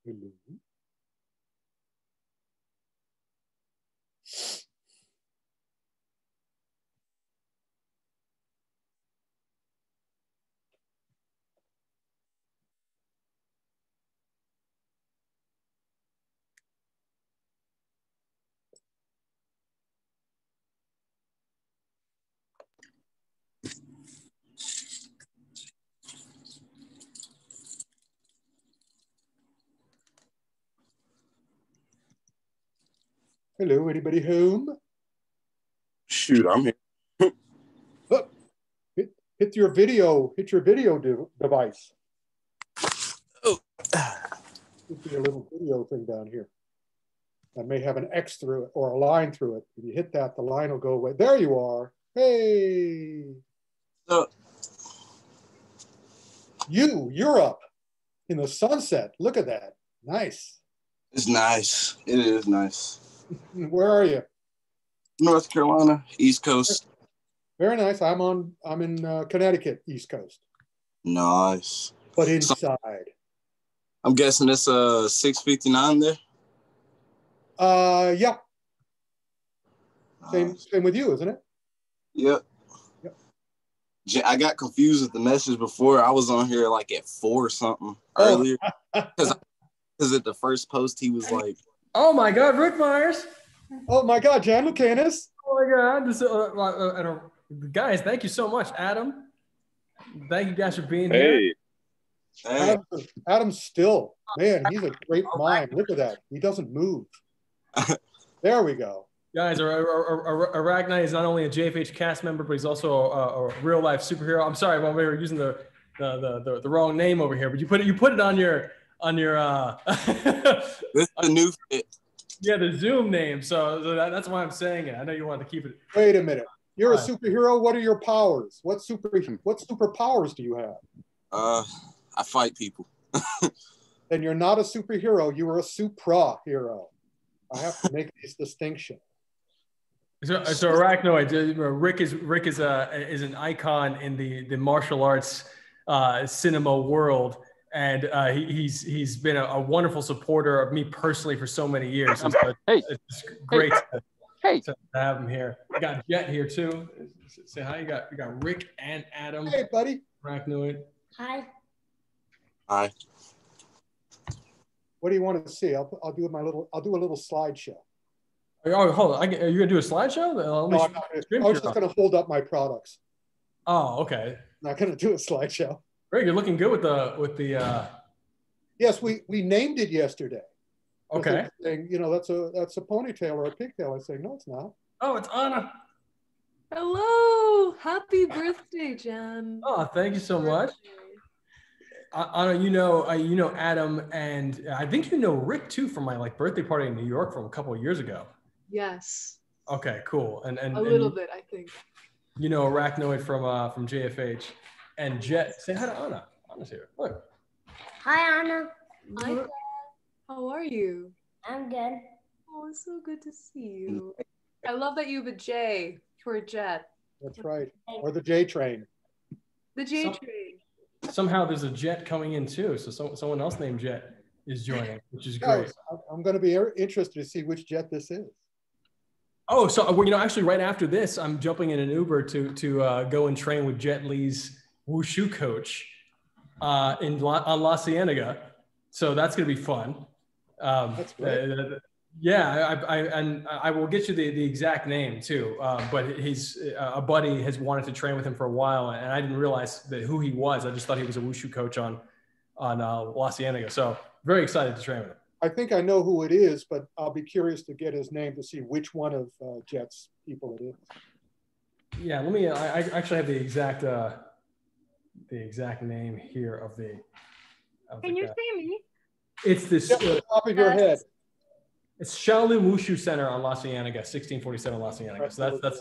Hello. Hello, anybody home? Shoot, I'm here. Oh, hit your video device. Oh. Should be a little video thing down here. That may have an X through it or a line through it. If you hit that, the line will go away. There you are. Hey. You're up in the sunset. Look at that. Nice. It's nice. It is nice. Where are you? North Carolina, East Coast. Very nice. I'm in Connecticut, East Coast. Nice. But inside. So, I'm guessing it's 6:59 there. Yeah. Same with you, isn't it? Yep. I got confused with the message before. I was on here like at 4 or something earlier. Because at the first post, he was like, "Oh my God, Ric Meyers! Oh my God, Jan Lucanis! Oh my God, guys, thank you so much, Adam. Thank you guys for being here. Hey. Adam's still, man, he's a great mind. Look at that. He doesn't move. There we go. Guys, Arachnite is not only a JFH cast member, but he's also a real life superhero. I'm sorry, we were using the wrong name over here, but you put it on your This is a new fit. Yeah, the Zoom name. So that's why I'm saying it. I know you wanted to keep it. Wait a minute. You're a superhero. What are your powers? What superpowers do you have? I fight people. Then you're not a superhero. You are a supra-hero. I have to make this distinction. So Arachnoid, Ric is an icon in the martial arts cinema world, and he's been a wonderful supporter of me personally for so many years. It's great to have him here. We got Jet here too. Say hi. We got Ric and Adam. Hey, buddy. Arachnoid. Hi. Hi. What do you want to see? I'll do a little slideshow. Oh, hold on. Are you gonna do a slideshow? No, I'm not. I was just gonna hold up my products. Oh, okay. Not gonna do a slideshow. Great, you're looking good with the. Yes, we named it yesterday. Okay. Saying, that's a ponytail or a pigtail. I say, no, it's not. Oh, it's Anna. Hello. Happy birthday, Jen. Oh, thank you so much. Anna, you know Adam, and I think you know Ric too from my birthday party in New York from a couple of years ago. Yes. Okay, cool. And a little bit, I think. You know Arachnoid from JFH, and Jet. Say hi to Anna. Anna's here. Look. Hi, Anna. Hi, Dad. How are you? I'm good. Oh, it's so good to see you. I love that you have a J for a jet. That's right. Or the J train. The J train. Somehow there's a Jet coming in too, so someone else named Jet is joining, which is great. I'm going to be interested to see which Jet this is. Oh, so actually, right after this, I'm jumping in an Uber to go and train with Jet Li's wushu coach on La Cienega. So that's going to be fun. That's great. Yeah, I will get you the exact name too. But he's a buddy has wanted to train with him for a while, and I didn't realize who he was. I just thought he was a wushu coach on La Cienega. So very excited to train with him. I think I know who it is, but I'll be curious to get his name to see which one of Jet's people it is. Yeah, let me. I actually have the exact name here of the. Can you see me? It's this. Top of your head. It's Shaolin Wushu Center on La Cienega, 1647 La Cienega. So that's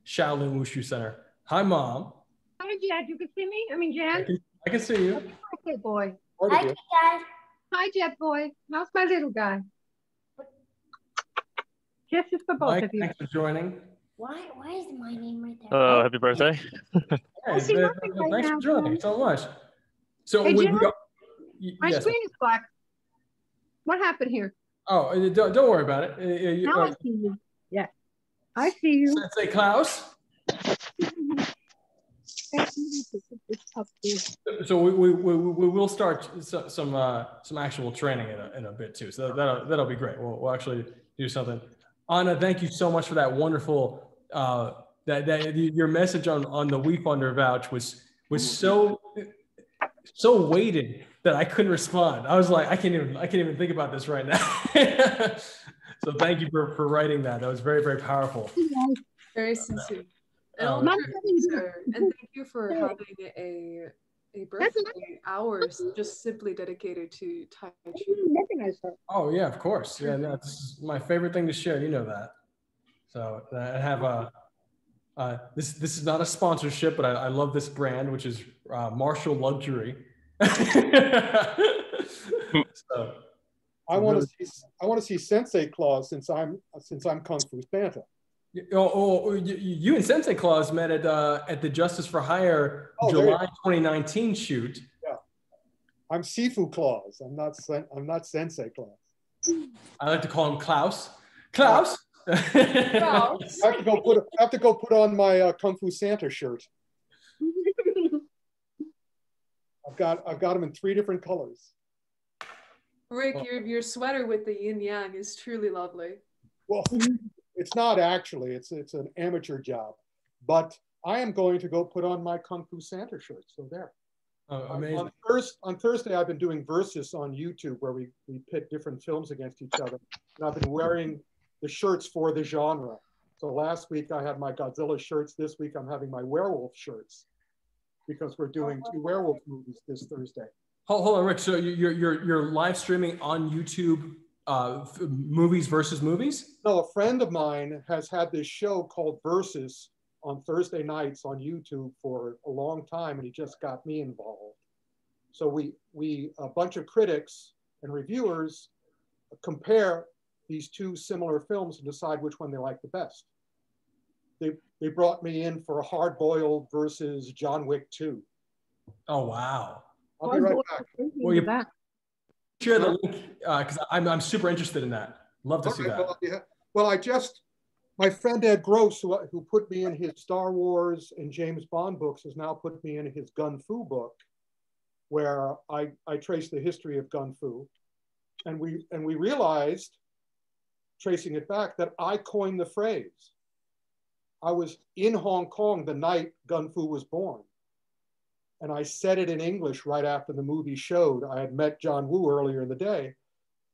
Shaolin Wushu Center. Hi, Mom. Hi, Jet. You can see me? I mean, Jen? I can see you. Okay, boy. Hi, Dad. Hi, Jet boy. How's my little guy? Kisses for both of you. Thanks for joining. Why is my name right there? Happy birthday. Hey, thanks for joining so much. So hey, Jen, my yes. screen is black. What happened here? Oh, don't worry about it. Now I see you. Yeah, I see you. Sensei Klaus. So we will start some actual training in a bit too. So that'll be great. We'll actually do something. Anna, thank you so much for that wonderful your message on the WeFunder vouch was so weighted that I couldn't respond. I was like, I can't even think about this right now. So thank you for writing that. That was very, very powerful. Very sincere. And thank you for having a birthday hours just simply dedicated to Tai Chi. Oh yeah, of course. Yeah, that's my favorite thing to share. You know that. So I have this is not a sponsorship, but I love this brand, which is Marshall Luxury. So I want to see Sensei Claus since I'm Kung Fu Santa. You and Sensei Claus met at the Justice for Hire July 2019 shoot. Yeah, I'm Sifu Claus. I'm not Sensei Claus. I like to call him Klaus. Klaus. I have to go put on my Kung Fu Santa shirt. I've got them in 3 different colors. Rick, your sweater with the yin yang is truly lovely. Well, it's not actually. It's an amateur job, but I am going to go put on my Kung Fu Santa shirt. So there. Oh, amazing. On Thursday, I've been doing Versus on YouTube, where we pit different films against each other, and I've been wearing the shirts for the genre. So last week I had my Godzilla shirts. This week I'm having my werewolf shirts, because we're doing 2 werewolf movies this Thursday. Hold on, Rick. So you're live streaming on YouTube movies versus movies? No, a friend of mine has had this show called Versus on Thursday nights on YouTube for a long time, and he just got me involved. So we a bunch of critics and reviewers compare these 2 similar films and decide which one they like the best. They brought me in for a Hard Boiled versus John Wick 2. Oh wow! I'll be right back. Well, you share the link because I'm super interested in that. Love to see that. Well, yeah. Well, my friend Ed Gross, who put me in his Star Wars and James Bond books, has now put me in his Gun Fu book, where I trace the history of Gun Fu, and we realized, tracing it back, that I coined the phrase. I was in Hong Kong the night Gun Fu was born, and I said it in English right after the movie showed. I had met John Woo earlier in the day,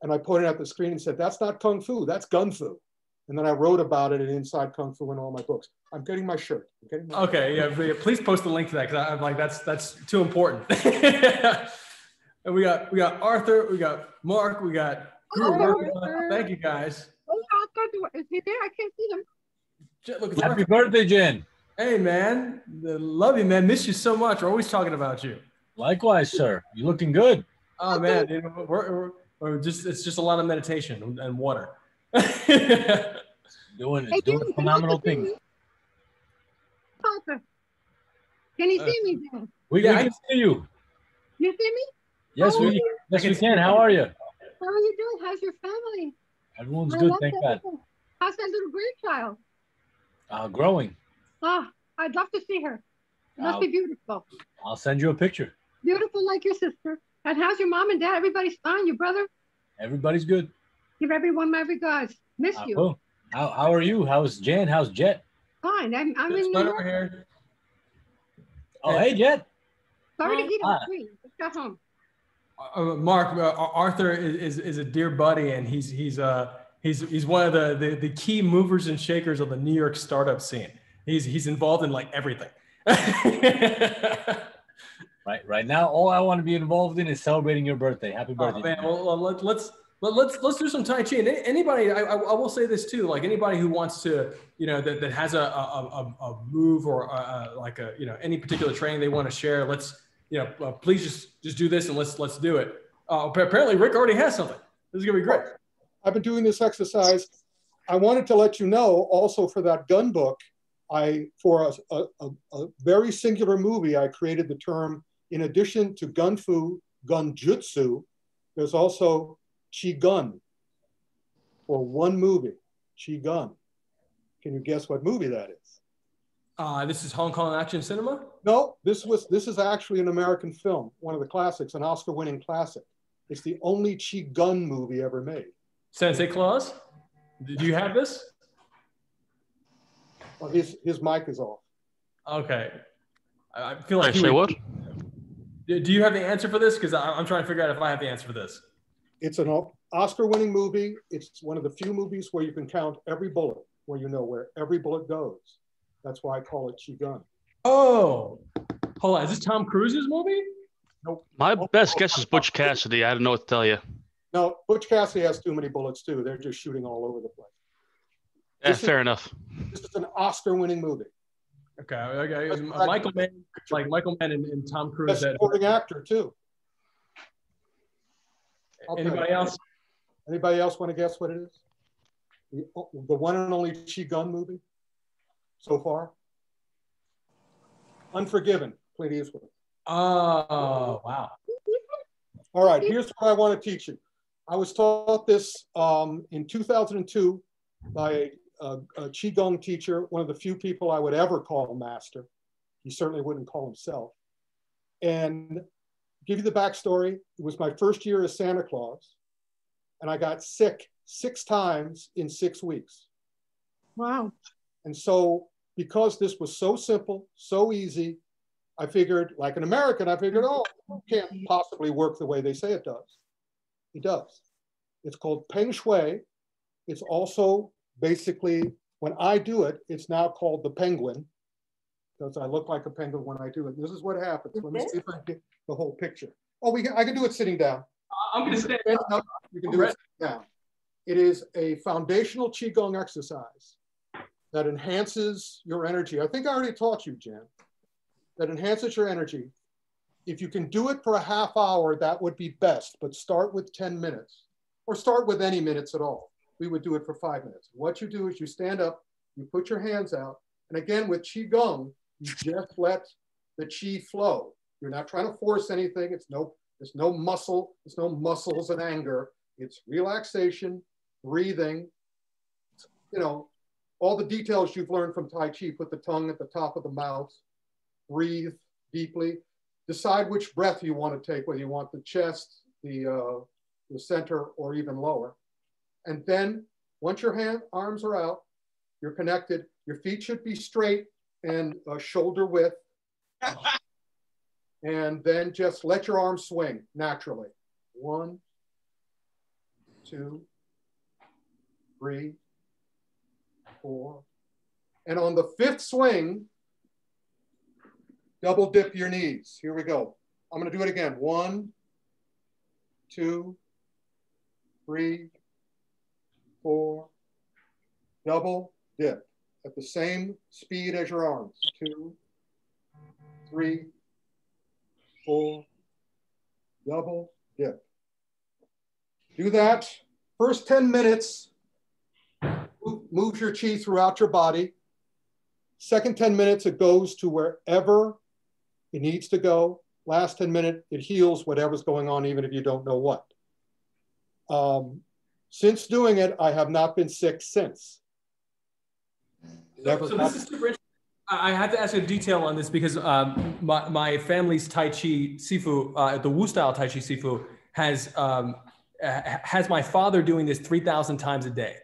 and I pointed at the screen and said, "That's not Kung Fu, that's Gun Fu." And then I wrote about it in Inside Kung Fu in all my books. I'm getting my shirt. Okay, yeah, please post the link to that, because I'm like, that's too important. And we got Arthur, we got Mark, we got Guru. Thank you guys. Is he there? I can't see him. Look, Happy birthday, Jen. Hey, man. Love you, man. Miss you so much. We're always talking about you. Likewise, sir. You're looking good. Oh, man. It's just a lot of meditation and water. doing phenomenal things. Arthur, can you see me, Dan? We can see you. You see me? Yes, we can. How are you? How are you doing? How's your family? Everyone's good, thank God. How's that little grandchild? Growing. Oh, I'd love to see her. It must be beautiful. I'll send you a picture. Beautiful like your sister. And how's your mom and dad? Everybody's fine. Your brother? Everybody's good. Give everyone my regards. Miss you. Cool. How are you? How's Jan? How's Jet? Fine. I'm in New York. Here. Oh, hey, Jet. Sorry to eat on the screen. Let's go home. Mark, Arthur is a dear buddy, and he's one of the key movers and shakers of the New York startup scene. He's involved in like everything. Right now, all I want to be involved in is celebrating your birthday. Happy birthday! Man, well, let's do some Tai Chi. And anybody, I will say this too, like anybody who wants to, that has a move or any particular training they want to share. Let's please just do this and let's do it. Apparently, Rick already has something. This is gonna be great. I've been doing this exercise. I wanted to let you know also for that gun book, for a very singular movie, I created the term, in addition to Gun Fu, Gun Jutsu, there's also Qigong for one movie. Qigong. Can you guess what movie that is? This is Hong Kong action cinema? No, this is actually an American film, one of the classics, an Oscar-winning classic. It's the only Qigong movie ever made. Sensei Claus? Do you have this? Well, his mic is off. Okay. I feel like Say what? Do you have the answer for this? Because I'm trying to figure out if I have the answer for this. It's an Oscar-winning movie. It's one of the few movies where you can count every bullet, where you know where every bullet goes. That's why I call it Qigong. Oh, hold on. Is this Tom Cruise's movie? Nope. My best guess is Butch Cassidy. I don't know what to tell you. No, Butch Cassidy has too many bullets too. They're just shooting all over the place. Yeah, fair enough. This is an Oscar-winning movie. Okay. Michael Mann and Tom Cruise. Best supporting actor too. Anybody else? Anybody else want to guess what it is? The one and only Qigong movie so far? Unforgiven, Clint Eastwood. Oh, wow. All right, here's what I want to teach you. I was taught this in 2002 by a Qigong teacher, one of the few people I would ever call a master. He certainly wouldn't call himself. And give you the backstory, it was my first year as Santa Claus, and I got sick 6 times in 6 weeks. Wow. And so because this was so simple, so easy, I figured, like an American, I figured, oh, it can't possibly work the way they say it does. It does. It's called Peng Shui. It's also basically, when I do it, it's now called the penguin, because I look like a penguin when I do it. This is what happens. Let me see if I get the whole picture. Oh, I can do it sitting down. I'm going to stand up. You can do it sitting down. It is a foundational Qigong exercise that enhances your energy. I think I already taught you, Jan. That enhances your energy. If you can do it for a half hour, that would be best, but start with 10 minutes or start with any minutes at all. We would do it for 5 minutes. What you do is you stand up, you put your hands out, and again, with Qigong, you just let the Qi flow. You're not trying to force anything. There's no muscles and anger. It's relaxation, breathing, all the details you've learned from Tai Chi. Put the tongue at the top of the mouth, breathe deeply, decide which breath you want to take, whether you want the chest, the center, or even lower. And then once your arms are out, you're connected, your feet should be straight and shoulder width. And then just let your arms swing naturally. 1, 2, 3, 4. And on the 5th swing, double dip your knees. Here we go. I'm going to do it again. 1, 2, 3, 4. Double dip at the same speed as your arms. 2, 3, 4. Double dip. Do that. First 10 minutes, move your Qi throughout your body. Second 10 minutes, it goes to wherever it needs to go. Last 10 minutes, it heals whatever's going on, even if you don't know what. Since doing it, I have not been sick since. So this is super interesting. I have to ask a detail on this because my family's Tai Chi Sifu, the Wu style Tai Chi Sifu, has my father doing this 3,000 times a day,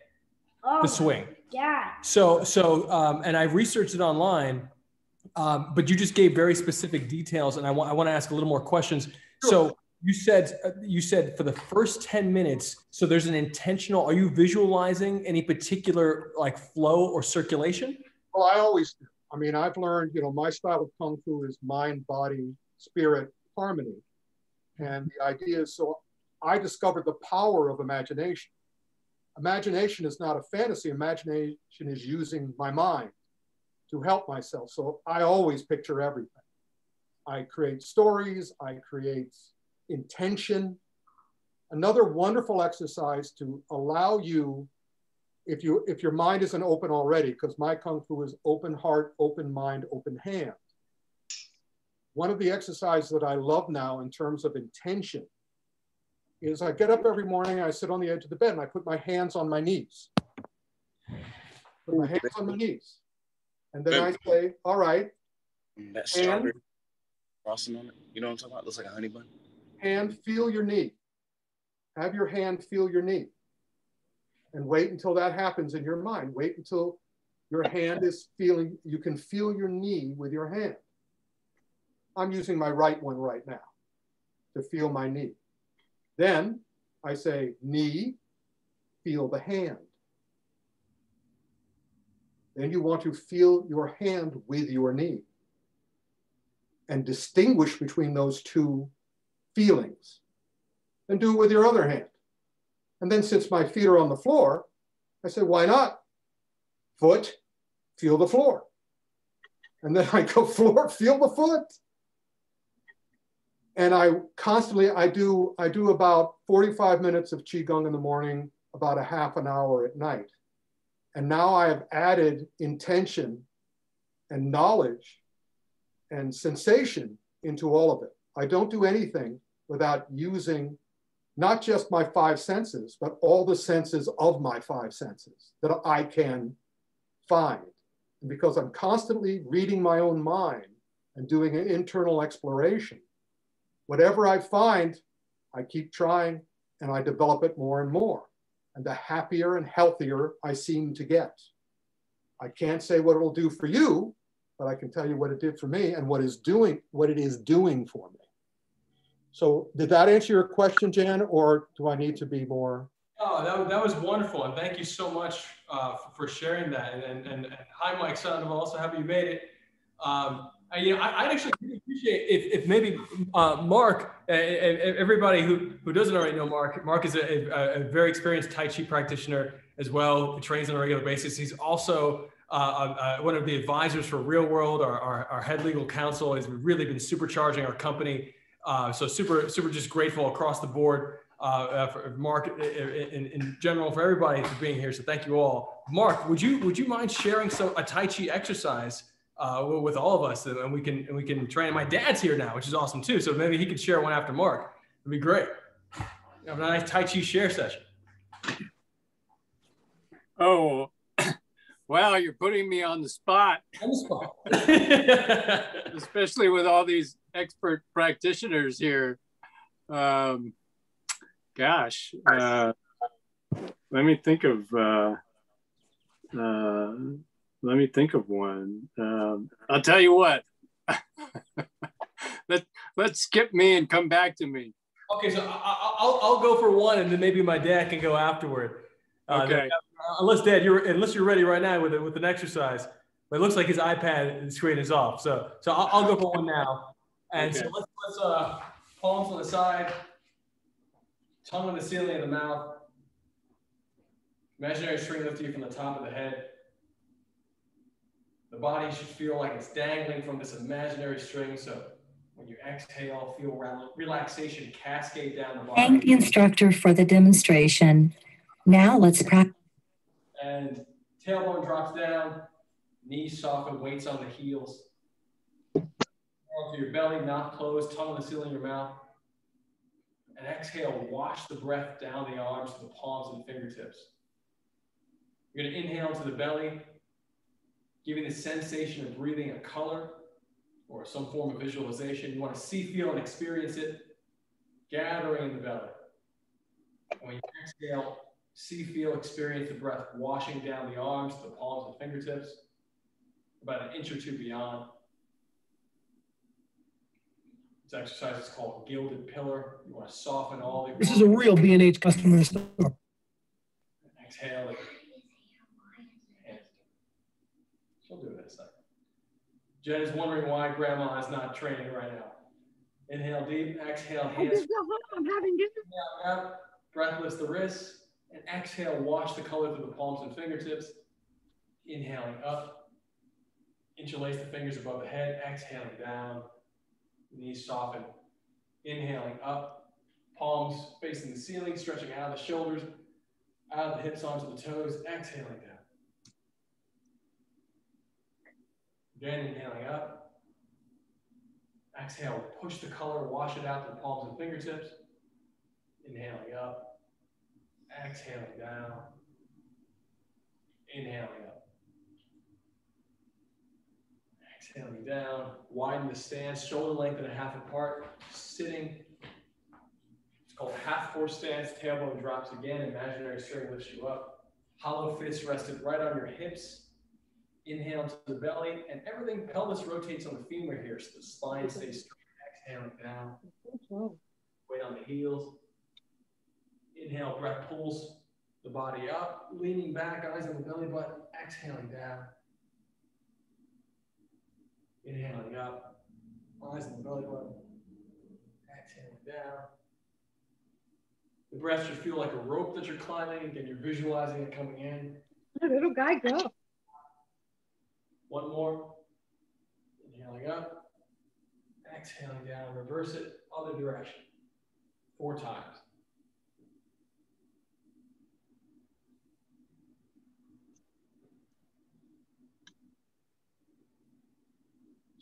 the swing. Yeah. So and I researched it online, but you just gave very specific details, and I want to ask a little more questions. Sure. So you said for the first 10 minutes, so there's an intentional, are you visualizing any particular like flow or circulation? Well, I always do. I mean, I've learned, my style of Kung Fu is mind, body, spirit, harmony. And the idea is, so I discovered the power of imagination. Imagination is not a fantasy. Imagination is using my mind to help myself. So I always picture everything. I create stories, I create intention. Another wonderful exercise to allow you, if your mind isn't open already, because my Kung Fu is open heart, open mind, open hand. One of the exercises that I love now in terms of intention is I get up every morning, I sit on the edge of the bed and I put my hands on my knees. Put my hands on my knees. And then I say, all right. That strawberry frosting on it. You know what I'm talking about? It looks like a honey bun. Hand, feel your knee. Have your hand feel your knee. And wait until that happens in your mind. Wait until your hand is feeling, you can feel your knee with your hand. I'm using my right one right now to feel my knee. Then I say, knee, feel the hand. Then you want to feel your hand with your knee and distinguish between those two feelings. And do it with your other hand. And then since my feet are on the floor, I say, why not? Foot, feel the floor. And then I go floor, feel the foot. And I constantly, I do about 45 minutes of Qigong in the morning, about a half an hour at night. And now I have added intention and knowledge and sensation into all of it. I don't do anything without using not just my 5 senses, but all the senses of my 5 senses that I can find. And because I'm constantly reading my own mind and doing an internal exploration, whatever I find, I keep trying and I develop it more and more. And the happier and healthier I seem to get. I can't say what it'll do for you, but I can tell you what it did for me and what it is doing for me. So did that answer your question, Jan, or do I need to be more? Oh, that was wonderful. And thank you so much for sharing that. And hi, Mike, son, I'm also happy you made it. I'd actually really appreciate if maybe Mark, everybody who doesn't already know Mark is a very experienced Tai Chi practitioner as well, who trains on a regular basis. He's also one of the advisors for Real World, our head legal counsel. Has really been supercharging our company. So super just grateful across the board for Mark in general, for everybody for being here. So thank you all. Mark, would you mind sharing a Tai Chi exercise with all of us, and we can train? My dad's here now, which is awesome too. So maybe he could share one after Mark. It'd be great. Have a nice Tai Chi share session. Oh, wow, you're putting me on the spot. On the spot. Especially with all these expert practitioners here. Gosh, let me think of one. I'll tell you what. Let's skip me and come back to me. Okay, so I'll go for one, and then maybe my dad can go afterward. Okay. Unless you're ready right now with an exercise, but it looks like his iPad screen is off. So I'll go for one now. And okay. So let's palms on the side, tongue on the ceiling of the mouth. Imaginary string lifting you from the top of the head. The body should feel like it's dangling from this imaginary string. So when you exhale, feel relaxation cascade down the body. Thank the instructor for the demonstration. Now let's practice. And tailbone drops down, knees soften, weights on the heels. Onto your belly, mouth closed, tongue on the ceiling of your mouth. And exhale, wash the breath down the arms to the palms and fingertips. You're going to inhale to the belly, giving the sensation of breathing a color or some form of visualization. You want to see, feel, and experience it, gathering in the belly. And when you exhale, see, feel, experience the breath washing down the arms, the palms, and fingertips, about an inch or two beyond. This exercise is called Gilded Pillar. You want to soften all the... This is a real B&H customer store. Exhale. She'll do it in a second. Jen is wondering why Grandma is not training right now. Inhale deep, exhale, hands. I'm having dinner. Inhale out, breath lifts the wrists. And exhale, wash the color through the palms and fingertips. Inhaling up. Interlace the fingers above the head. Exhaling down. Knees soften. Inhaling up. Palms facing the ceiling, stretching out of the shoulders, out of the hips onto the toes. Exhaling down. Again, inhaling up. Exhale, push the color, wash it out to the palms and fingertips. Inhaling up, exhaling down, inhaling up, exhaling down. Widen the stance, shoulder length and a half apart, sitting. It's called half force stance. Tailbone drops again. Imaginary string lifts you up. Hollow fists rested right on your hips. Inhale to the belly, and everything, pelvis rotates on the femur here, so the spine stays straight. Exhaling down. Weight on the heels. Inhale, breath pulls the body up, leaning back, eyes on the belly button, exhaling down. Inhaling up, eyes on the belly button, exhaling down. The breath should feel like a rope that you're climbing. Again, you're visualizing it coming in. The little guy go. One more. Inhaling up, exhaling down, reverse it, other direction. 4 times.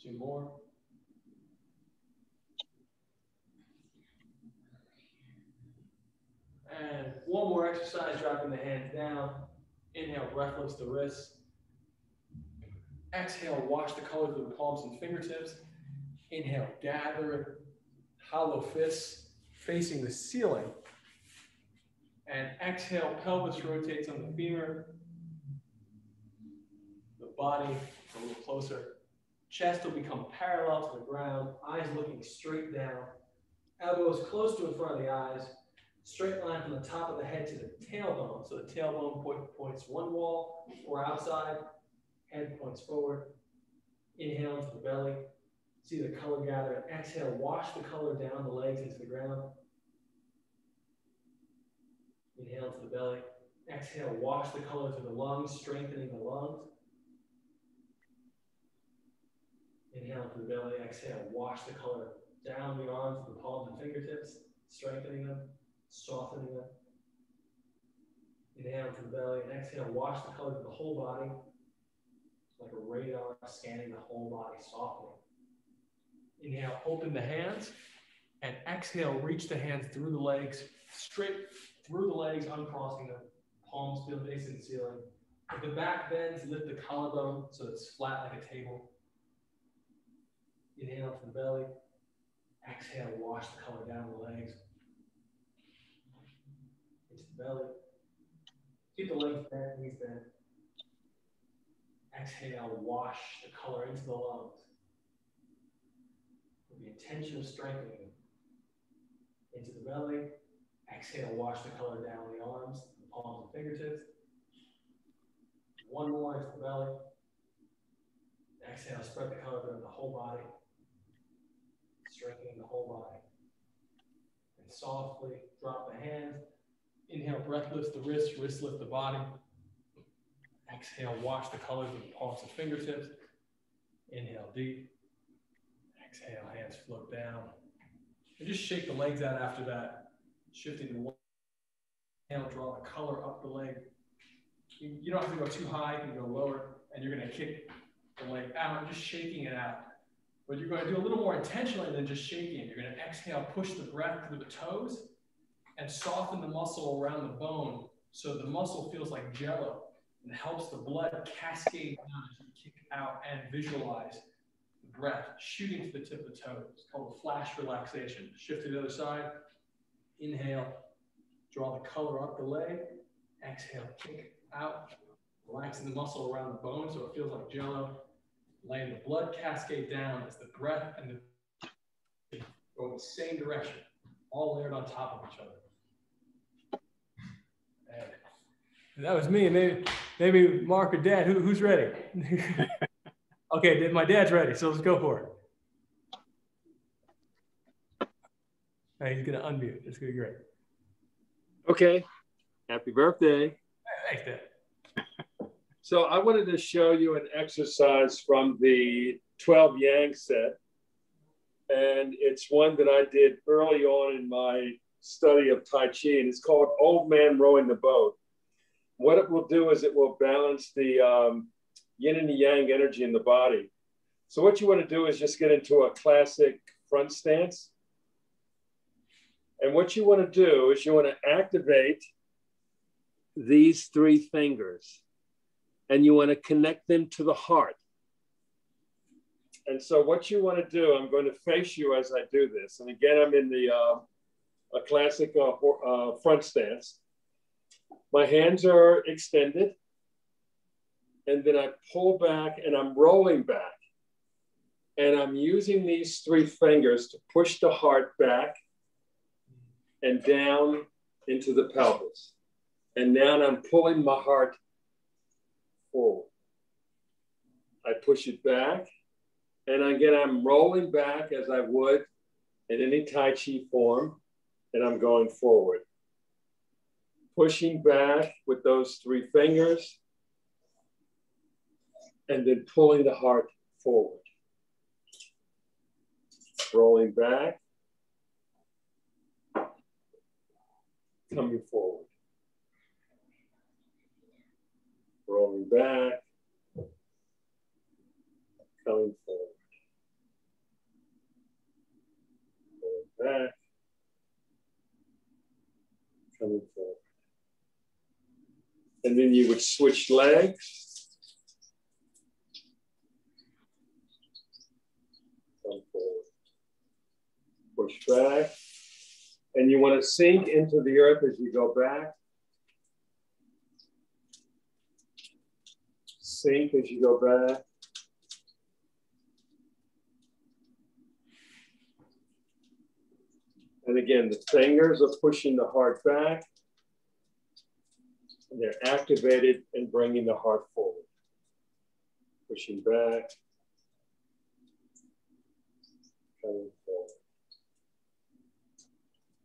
Two more. And one more exercise, dropping the hands down. Inhale, breath lifts the wrists. Exhale, wash the color through the palms and fingertips. Inhale, gather hollow fists facing the ceiling. And exhale, pelvis rotates on the femur. The body a little closer. Chest will become parallel to the ground. Eyes looking straight down. Elbows close to in front of the eyes. Straight line from the top of the head to the tailbone. So the tailbone points one wall or outside. Head points forward. Inhale into the belly. See the color gather. Exhale, wash the color down the legs into the ground. Inhale into the belly. Exhale, wash the color to the lungs, strengthening the lungs. Inhale into the belly. Exhale, wash the color down the arms to the palms and fingertips, strengthening them, softening them. Inhale into the belly. And exhale, wash the color to the whole body. Like a radar scanning the whole body, softening. Inhale, open the hands, and exhale, reach the hands through the legs, straight through the legs, uncrossing them. Palms feel facing the ceiling. If the back bends, lift the collarbone so it's flat like a table. Inhale to the belly. Exhale, wash the color down the legs. Into the belly. Keep the legs bent, knees bent. Exhale, wash the color into the lungs. With the intention of strengthening them. Into the belly. Exhale, wash the color down the arms, the palms and fingertips. One more into the belly. Exhale, spread the color throughout the whole body. Strengthening the whole body. And softly drop the hands. Inhale, breath lifts the wrists lift the body. Exhale, wash the colors of the palms and fingertips. Inhale deep. Exhale, hands float down. And just shake the legs out after that. Shifting to one. Inhale, draw the color up the leg. You don't have to go too high, you can go lower, and you're going to kick the leg out, just shaking it out. But you're going to do a little more intentionally than just shaking it. You're going to exhale, push the breath through the toes, and soften the muscle around the bone so the muscle feels like jello and helps the blood cascade down as you kick out and visualize the breath shooting to the tip of the toes. It's called a flash relaxation. Shift to the other side. Inhale, draw the color up the leg. Exhale, kick out, relaxing the muscle around the bone so it feels like jello. Letting the blood cascade down as the breath and the go in the same direction, all layered on top of each other. And that was me. Maybe Mark or Dad. Who's ready? Okay, my dad's ready, so let's go for it. All right, he's gonna unmute. It's gonna be great. Okay. Happy birthday. Thanks, Dad. So I wanted to show you an exercise from the 12 Yang set. And it's one that I did early on in my study of Tai Chi, and it's called Old Man Rowing the Boat. What it will do is it will balance the yin and the yang energy in the body. So what you want to do is just get into a classic front stance. And what you want to do is you want to activate these 3 fingers, and you want to connect them to the heart. And so what you want to do, I'm going to face you as I do this. And again, I'm in the a classic front stance. My hands are extended, and then I pull back and I'm rolling back. And I'm using these 3 fingers to push the heart back and down into the pelvis. And now I'm pulling my heart forward. I push it back. And again, I'm rolling back as I would in any Tai Chi form. And I'm going forward. Pushing back with those 3 fingers. And then pulling the heart forward. Rolling back. Coming forward. Rolling back. Coming forward. Rolling back. Coming forward. And then you would switch legs. Come forward. Push back. And you want to sink into the earth as you go back. Sink as you go back. And again, the fingers are pushing the heart back. And they're activated and bringing the heart forward. Pushing back. Coming forward.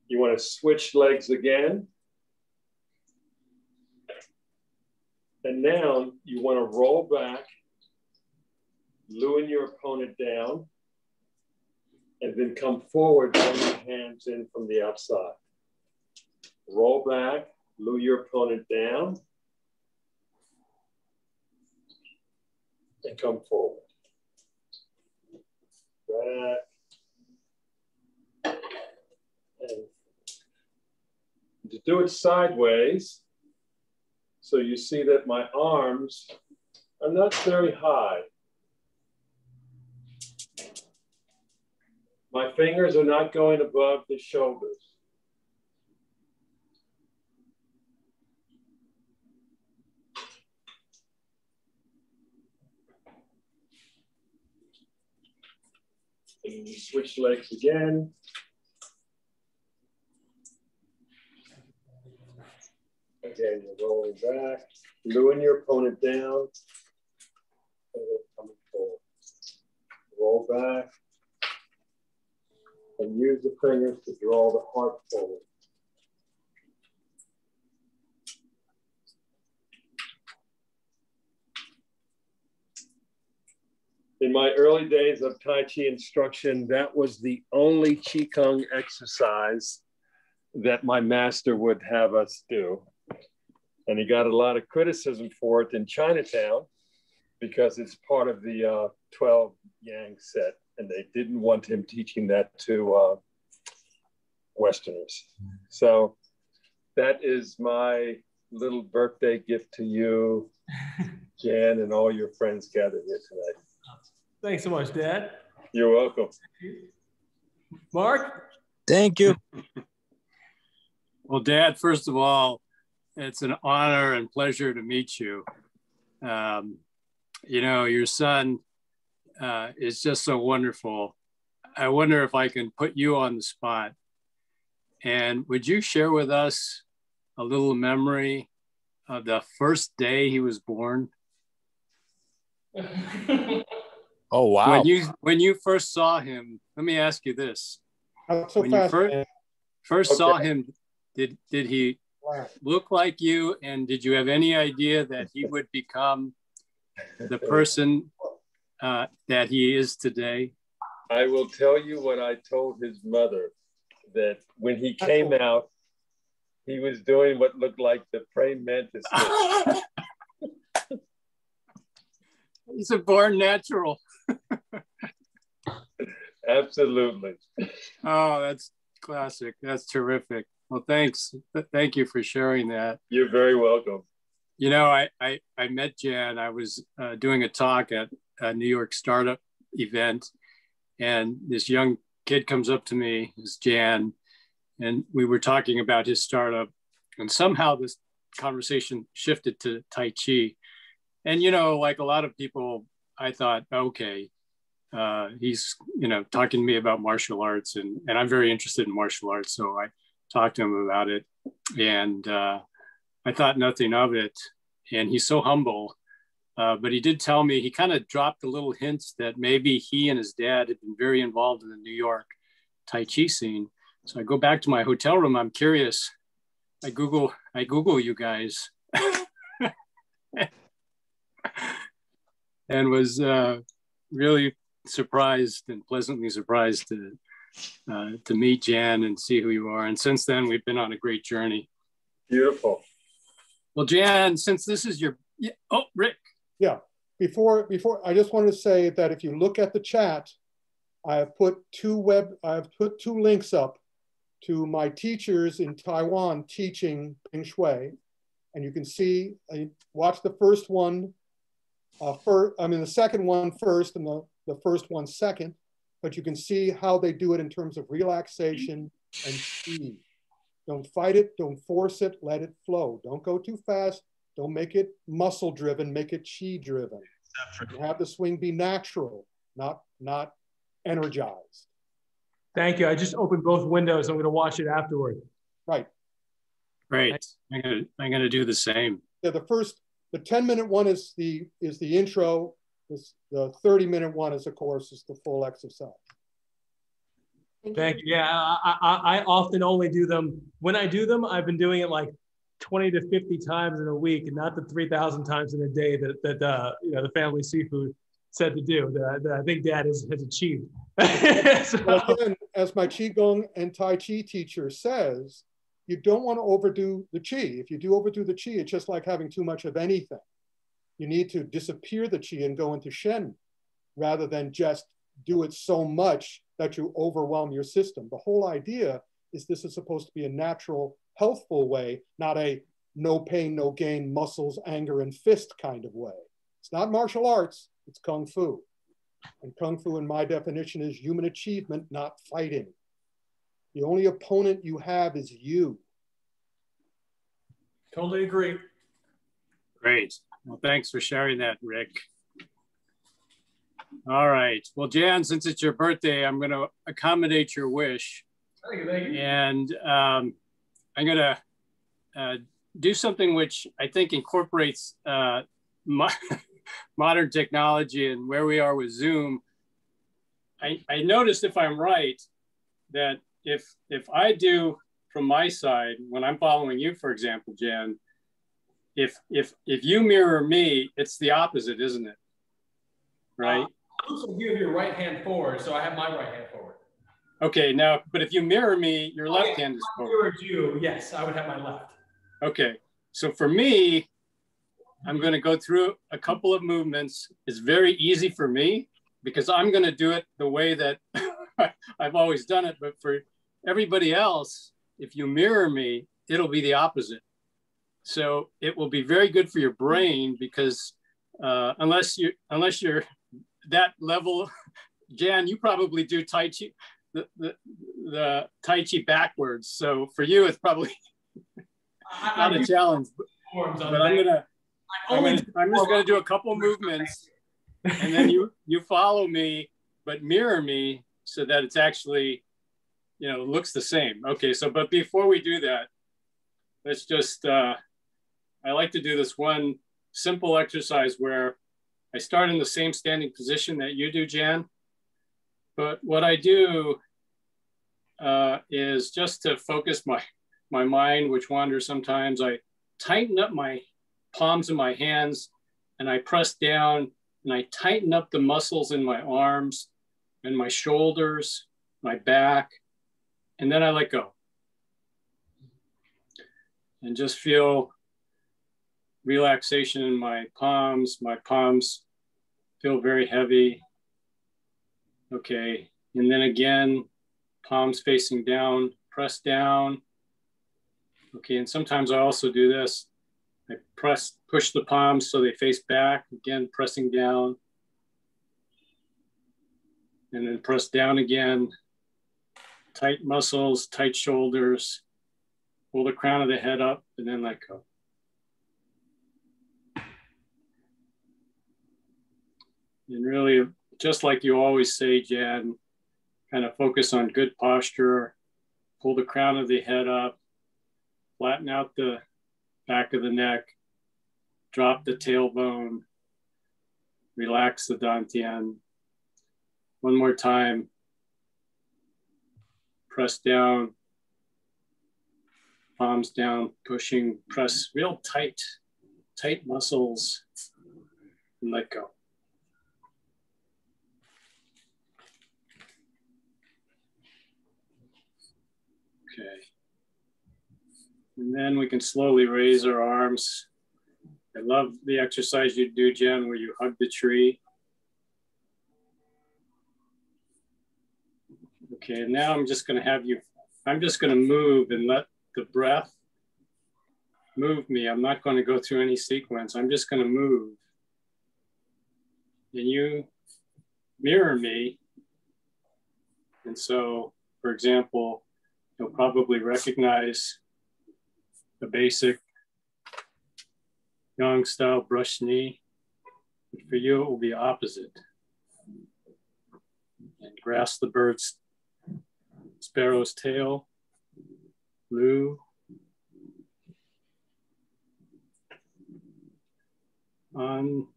You want to switch legs again. And now you want to roll back, lure your opponent down, and then come forward, bring your hands in from the outside. Roll back, lure your opponent down, and come forward. Back. And to do it sideways, so you see that my arms are not very high. My fingers are not going above the shoulders. And you switch legs again. Again, you're rolling back, luring your opponent down, and then coming forward. Roll back, and use the fingers to draw the heart forward. In my early days of Tai Chi instruction, that was the only Qigong exercise that my master would have us do. And he got a lot of criticism for it in Chinatown because it's part of the 12 Yang set. And they didn't want him teaching that to Westerners. So that is my little birthday gift to you, Jan, and all your friends gathered here tonight. Thanks so much, Dad. You're welcome. Mark? Thank you. Well, Dad, first of all, it's an honor and pleasure to meet you. You know, your son is just so wonderful. I wonder if I can put you on the spot. And would you share with us a little memory of the first day he was born? Oh, wow. When you first saw him, let me ask you this. Not so when fast, you first saw him, did he look like you? And did you have any idea that he would become the person that he is today? I will tell you what I told his mother, that when he came out, he was doing what looked like the praying mantis. He's a born natural. Absolutely. Oh, Classic. That's terrific. Well, thanks. Thank you for sharing that. You're very welcome. You know, I met Jan. I was doing a talk at a New York startup event, and this young kid comes up to me, it's Jan, and we were talking about his startup, and somehow this conversation shifted to Tai Chi. And, you know, like a lot of people, I thought, okay, he's, you know, talking to me about martial arts, and I'm very interested in martial arts. So I talked to him about it, and I thought nothing of it. And he's so humble, but he did tell me, he kind of dropped a little hints that maybe he and his dad had been very involved in the New York Tai Chi scene. So I go back to my hotel room. I'm curious. I Google you guys and was really surprised and pleasantly surprised to meet Jan and see who you are. And since then, we've been on a great journey. Beautiful. Well, Jan, since this is your, oh, Rick. Yeah, before I just wanted to say that if you look at the chat, I have put two links up to my teachers in Taiwan teaching Feng Shui. And you can see, watch the first one, the second one first and the first one second, but you can see how they do it in terms of relaxation and speed. Don't fight it, don't force it, let it flow. Don't go too fast, don't make it muscle driven, make it chi driven. You have the swing be natural, not energized. Thank you. I just opened both windows. I'm going to watch it afterward. Right. Great. I'm going to do the same. Yeah, the 10-minute one is the intro. The 30-minute one is, of course, is the full exercise. Thank you. Yeah, I often only do them. When I do them, I've been doing it like 20 to 50 times in a week, and not the 3,000 times in a day that you know, the family seafood said to do, that I think Dad has achieved. So, well, again, as my Qigong and Tai Chi teacher says, you don't want to overdo the Qi. If you do overdo the Qi, it's just like having too much of anything. You need to disappear the Qi and go into Shen, rather than just do it so much that you overwhelm your system. The whole idea is this is supposed to be a natural, healthful way, not a no pain, no gain, muscles, anger, and fist kind of way. It's not martial arts, it's Kung Fu. And Kung Fu, in my definition, is human achievement, not fighting. The only opponent you have is you. Totally agree. Great. Well, thanks for sharing that, Rick. All right. Well, Jan, since it's your birthday, I'm going to accommodate your wish. Thank you. And I'm going to do something which I think incorporates modern technology and where we are with Zoom. I noticed, if I'm right, that if I do from my side, when I'm following you, for example, Jan, if you mirror me, it's the opposite, isn't it? Right? Also, you have your right hand forward, so I have my right hand forward. Okay, now, but if you mirror me, your left hand is forward. If I mirrored you, yes, I would have my left. Okay, so for me, I'm going to go through a couple of movements. It's very easy for me because I'm going to do it the way that I've always done it. But for everybody else, if you mirror me, it'll be the opposite. So it will be very good for your brain because unless you're that level, Jan, you probably do Tai Chi, the Tai Chi backwards. So for you, it's probably not a challenge. But I'm just gonna do a couple movements, and then you follow me, but mirror me so that it's actually, you know, looks the same. Okay, so but before we do that, let's just I like to do this one simple exercise where I start in the same standing position that you do, Jan. But what I do is just to focus my mind, which wanders sometimes. I tighten up my palms of my hands and I press down and I tighten up the muscles in my arms and my shoulders, my back, and then I let go. And just feel relaxation in my palms. My palms feel very heavy. Okay, and then again, palms facing down, press down. Okay, and sometimes I also do this. I push the palms so they face back, again, pressing down. And then press down again. Tight muscles, tight shoulders. Pull the crown of the head up and then let go. And really, just like you always say, Jan, kind of focus on good posture. Pull the crown of the head up. Flatten out the back of the neck. Drop the tailbone. Relax the dantian. One more time. Press down. Palms down, pushing, press real tight, tight muscles, and let go. Okay. And then we can slowly raise our arms. I love the exercise you do, Jen, where you hug the tree. Okay, and now I'm just going to move and let the breath move me. I'm not going to go through any sequence. I'm just going to move. And you mirror me. And so, for example, you'll probably recognize the basic Yang style brush knee. But for you, it will be opposite. And grasp the sparrow's tail. Blue. On.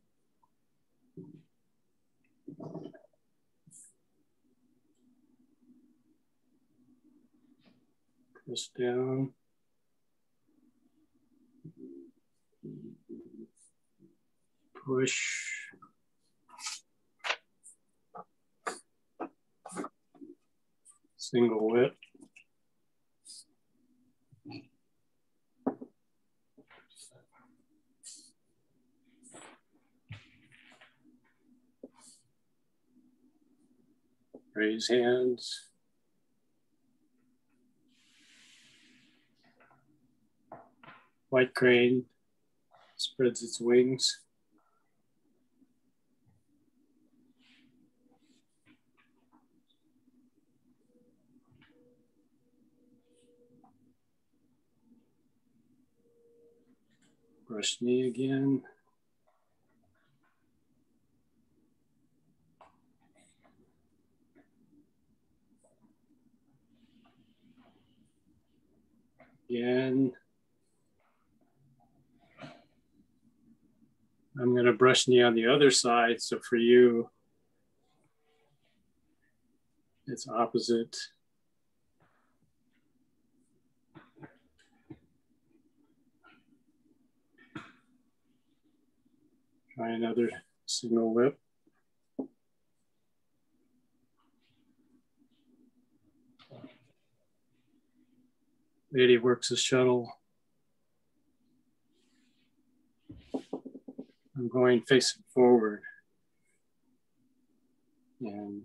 Press down. Push. Single whip. Raise hands. White crane spreads its wings. Brush knee again. Again. I'm going to brush knee on the other side. So for you, it's opposite. Try another single whip. Lady works a shuttle. I'm going facing forward. And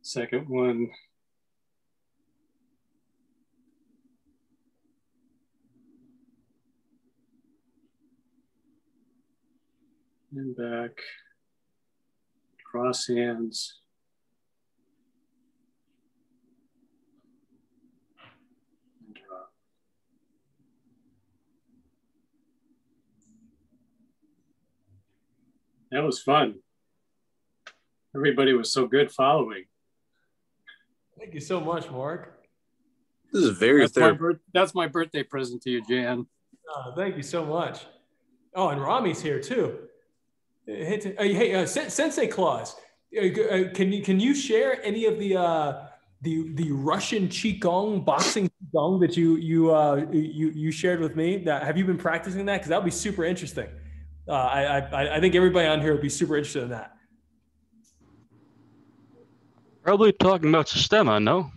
second one. And back. Cross hands. That was fun. Everybody was so good following. Thank you so much, Mark. This is very therapeutic. That's my birthday present to you, Jan. Oh, thank you so much. Oh, and Rami's here too. Hey, Sensei Claus, can you share any of the Russian Qigong, boxing Qigong that you shared with me? Have you been practicing that? Because that would be super interesting. I think everybody on here would be super interested in that. Probably talking about Sistema, no?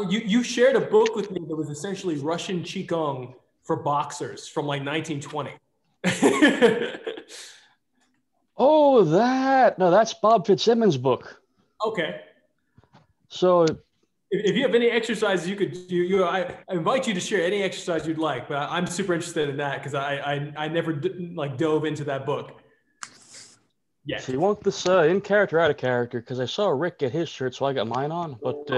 You shared a book with me that was essentially Russian Qigong for boxers from like 1920. Oh, that. No, that's Bob Fitzsimmons' book. Okay. So if you have any exercises you could do, I invite you to share any exercise you'd like, but I'm super interested in that because I never like dove into that book. Yeah. So you want this in character, out of character? Because I saw Rick get his shirt, so I got mine on. But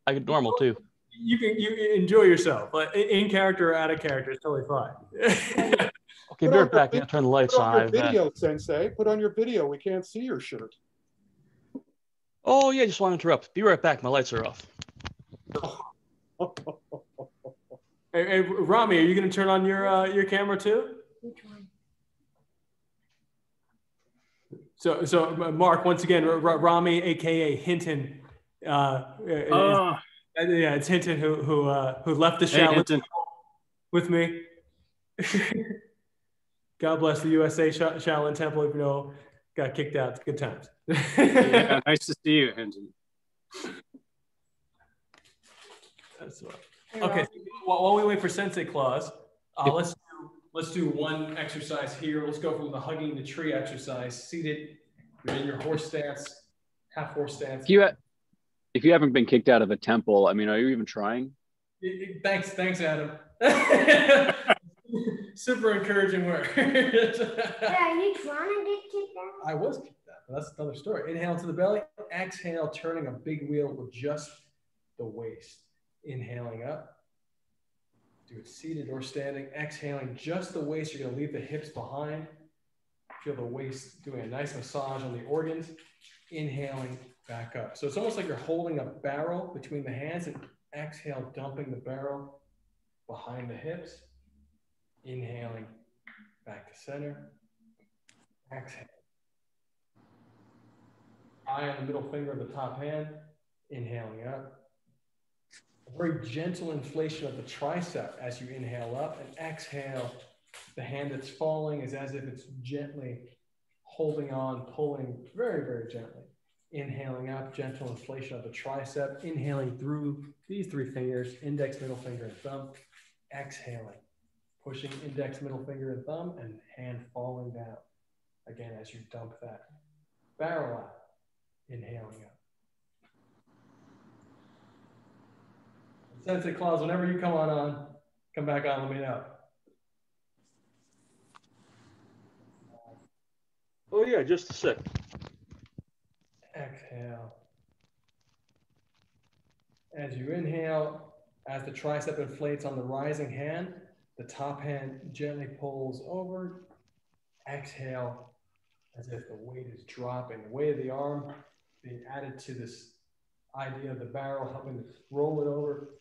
I get normal too. You enjoy yourself, but in character or out of character is totally fine. Okay, be right back. I'm gonna turn the lights on. Put on on. your video, Sensei. Put on your video. We can't see your shirt. Oh yeah, just want to interrupt. Be right back. My lights are off. Hey, Rami, are you going to turn on your camera too? Which one? So Mark, once again, Rami, aka Hinton. Yeah, it's Hinton who left the Shaolin with me. God bless the USA Shaolin Temple. If you know, got kicked out. It's good times. Yeah, nice to see you, Hinton. That's right. Okay, so while we wait for Sensei Claus, let's do one exercise here. Let's go from the hugging the tree exercise. Seated, you're in your horse stance, half horse stance. If you haven't been kicked out of a temple, I mean, are you even trying? Thanks, Adam. Super encouraging work. Yeah, are you trying to get kicked out? I was kicked out, but that's another story. Inhale to the belly, exhale, turning a big wheel with just the waist. Inhaling up. Do it seated or standing. Exhaling just the waist. You're going to leave the hips behind. Feel the waist doing a nice massage on the organs. Inhaling back up. So it's almost like you're holding a barrel between the hands and exhale, dumping the barrel behind the hips. Inhaling back to center. Exhale. Eye on the middle finger of the top hand. Inhaling up. A very gentle inflation of the tricep as you inhale up, and exhale. The hand that's falling is as if it's gently holding on, pulling very, very gently. Inhaling up, gentle inflation of the tricep. Inhaling through these three fingers, index, middle finger, and thumb. Exhaling, pushing index, middle finger, and thumb, and hand falling down. Again, as you dump that barrel out. Inhaling up. Sensei Claus, whenever you come back on, let me know. Oh yeah, just a sec. Exhale. As you inhale, as the tricep inflates on the rising hand, the top hand gently pulls over. Exhale, as if the weight is dropping. The weight of the arm being added to this idea of the barrel, helping to roll it over.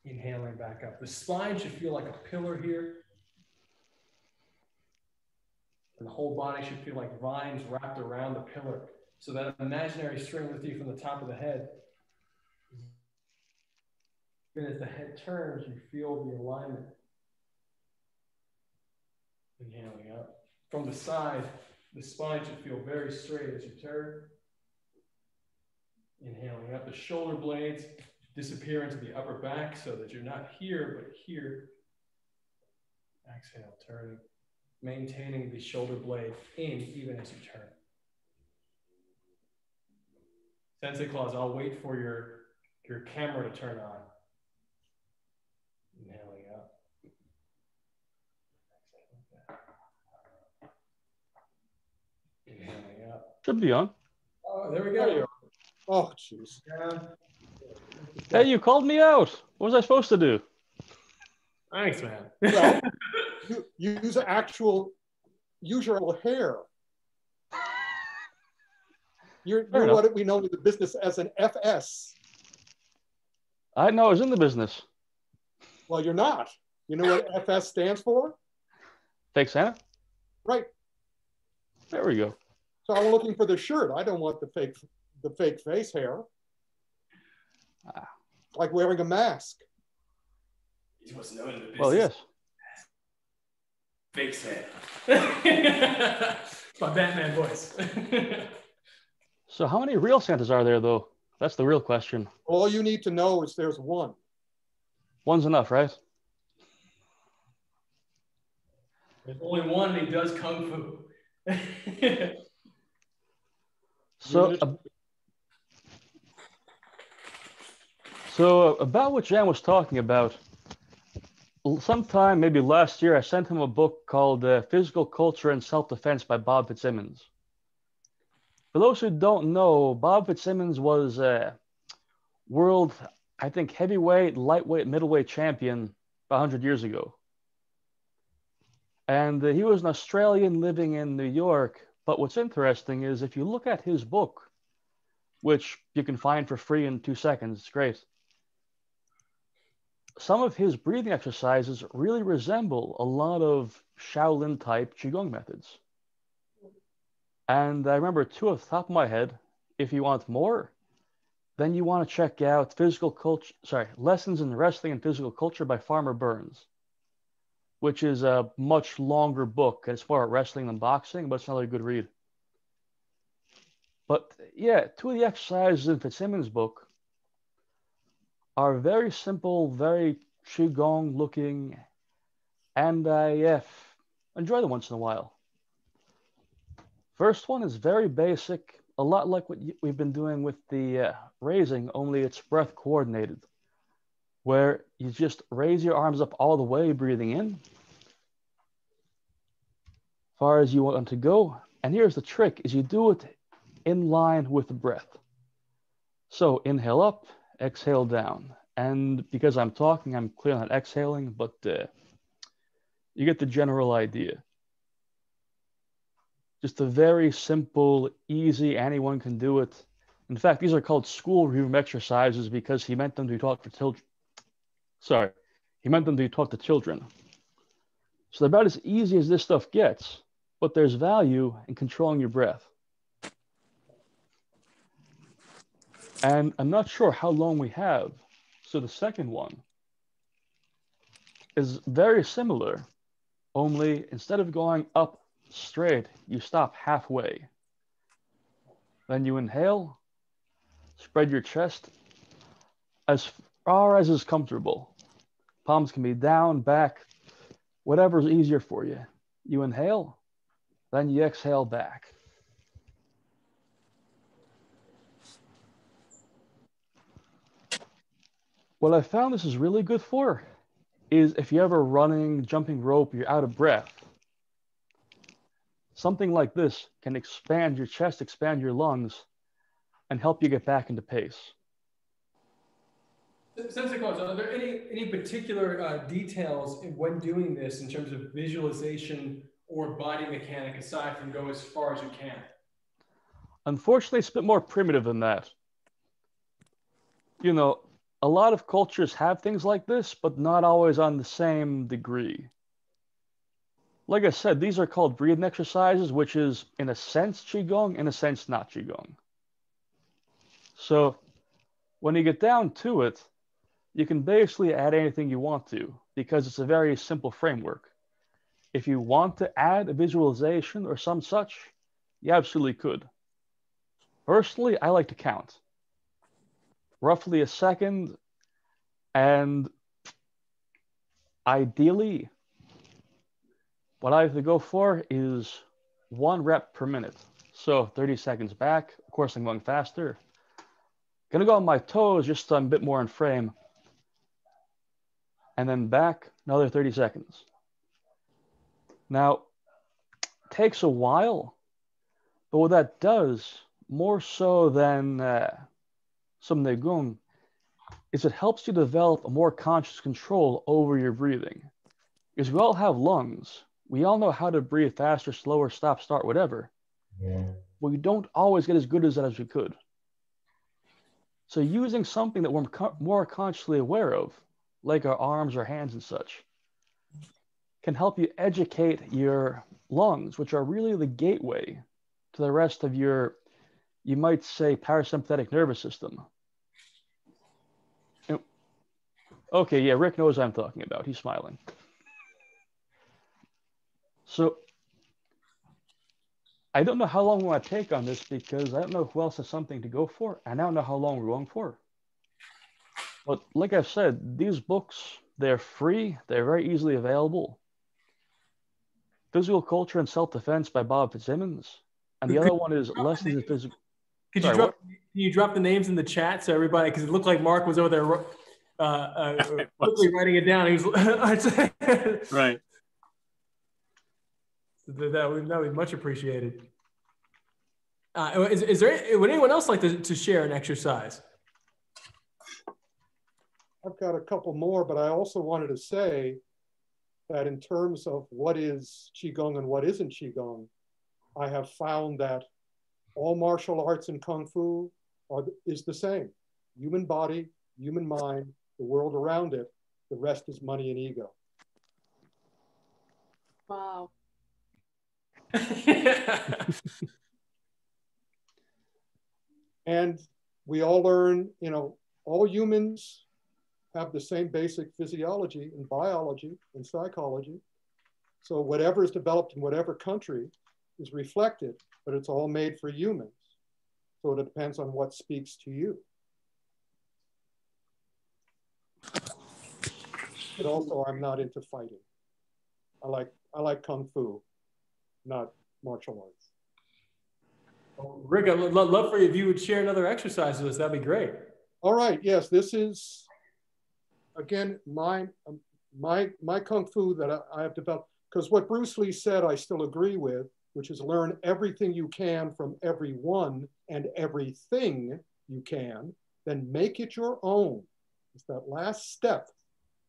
Inhaling back up. The spine should feel like a pillar here. And the whole body should feel like vines wrapped around the pillar. So that imaginary string with you from the top of the head. Even as the head turns, you feel the alignment. Inhaling up. From the side, the spine should feel very straight as you turn. Inhaling up. The shoulder blades disappear into the upper back so that you're not here, but here. Exhale, turning. Maintaining the shoulder blade in even as you turn. Sensei Claus, I'll wait for your camera to turn on. Inhaling up. Inhaling up. Should be on. Oh, there we go. Oh, jeez. Hey, you called me out. What was I supposed to do? Thanks, man. Well, use your hair. You're what we know in the business as an FS. I know I was in the business. Well, you're not. You know what FS stands for? Fake Santa? Right. There we go. So I'm looking for the shirt. I don't want the fake face hair. Like wearing a mask. He was known in the business. Well, yes. Fake Santa. My Batman voice. So how many real Santas are there, though? That's the real question. All you need to know is there's one. One's enough, right? There's only one, and he does kung fu. So So about what Jan was talking about, sometime maybe last year, I sent him a book called Physical Culture and Self-Defense by Bob Fitzsimmons. For those who don't know, Bob Fitzsimmons was a world, I think, heavyweight, lightweight, middleweight champion 100 years ago. And he was an Australian living in New York. But what's interesting is if you look at his book, which you can find for free in 2 seconds, it's great. Some of his breathing exercises really resemble a lot of Shaolin type Qigong methods. And I remember two off the top of my head. If you want more, then you want to check out Lessons in Wrestling and Physical Culture by Farmer Burns, which is a much longer book. It's more about wrestling than boxing, but it's another good read. But yeah, two of the exercises in Fitzsimmons' book are very simple, very Qigong looking, and I enjoy them once in a while. First one is very basic, a lot like what we've been doing with the raising, only it's breath coordinated, where you just raise your arms up all the way, breathing in, far as you want them to go. And here's the trick, is you do it in line with the breath. So inhale up, exhale down. And because I'm talking, I'm clearly not exhaling, but you get the general idea. Just a very simple, easy, anyone can do it. In fact, these are called schoolroom exercises because he meant them to be taught for children. Sorry, he meant them to be taught to children. So they're about as easy as this stuff gets, but there's value in controlling your breath. And I'm not sure how long we have. So the second one is very similar, only instead of going up straight, you stop halfway. Then you inhale, spread your chest as far as is comfortable. Palms can be down, back, whatever's easier for you. You inhale, then you exhale back. What I found this is really good for is if you're ever running, jumping rope, you're out of breath. Something like this can expand your chest, expand your lungs, and help you get back into pace. Sensei Coach, are there any particular details in when doing this in terms of visualization or body mechanic aside from go as far as you can? Unfortunately, it's a bit more primitive than that. You know, a lot of cultures have things like this, but not always on the same degree. Like I said, these are called breathing exercises, which is, in a sense, Qigong, in a sense, not Qigong. So when you get down to it, you can basically add anything you want to, because it's a very simple framework. If you want to add a visualization or some such, you absolutely could. Personally, I like to count. Roughly a second, and ideally, what I have to go for is 1 rep per minute. So 30 seconds back. Of course, I'm going faster. Gonna go on my toes just so I'm a bit more in frame. And then back, another 30 seconds. Now, it takes a while, but what that does, more so than some Negung, is it helps you develop a more conscious control over your breathing. Because we all have lungs. We all know how to breathe faster, slower, stop, start, whatever. Yeah. But we don't always get as good as that as we could. So using something that we're more consciously aware of, like our arms or hands and such, can help you educate your lungs, which are really the gateway to the rest of your, you might say, parasympathetic nervous system. Okay, yeah, Rick knows what I'm talking about. He's smiling. So I don't know how long we want to take on this because I don't know who else has something to go for. And I don't know how long we're going for. But like I said, these books, they're free. They're very easily available. Physical Culture and Self-Defense by Bob Fitzsimmons. And the other one is Lessons in Physical... Could you drop the names in the chat so everybody, because it looked like Mark was over there quickly writing it down. He was right. That would be much appreciated. Would anyone else like to share an exercise? I've got a couple more, but I also wanted to say that in terms of what is Qigong and what isn't Qigong, I have found that all martial arts and Kung Fu is the same. Human body, human mind, the world around it, the rest is money and ego. Wow. And we all learn, you know, all humans have the same basic physiology and biology and psychology. So whatever is developed in whatever country is reflected, but it's all made for humans. So it depends on what speaks to you. But also, I'm not into fighting. I like Kung Fu, not martial arts. Rick, I'd love for you if you would share another exercise with us. That'd be great. All right. Yes, this is, again, my Kung Fu that I have developed. Because what Bruce Lee said, I still agree with, which is learn everything you can from everyone and everything you can, then make it your own. It's that last step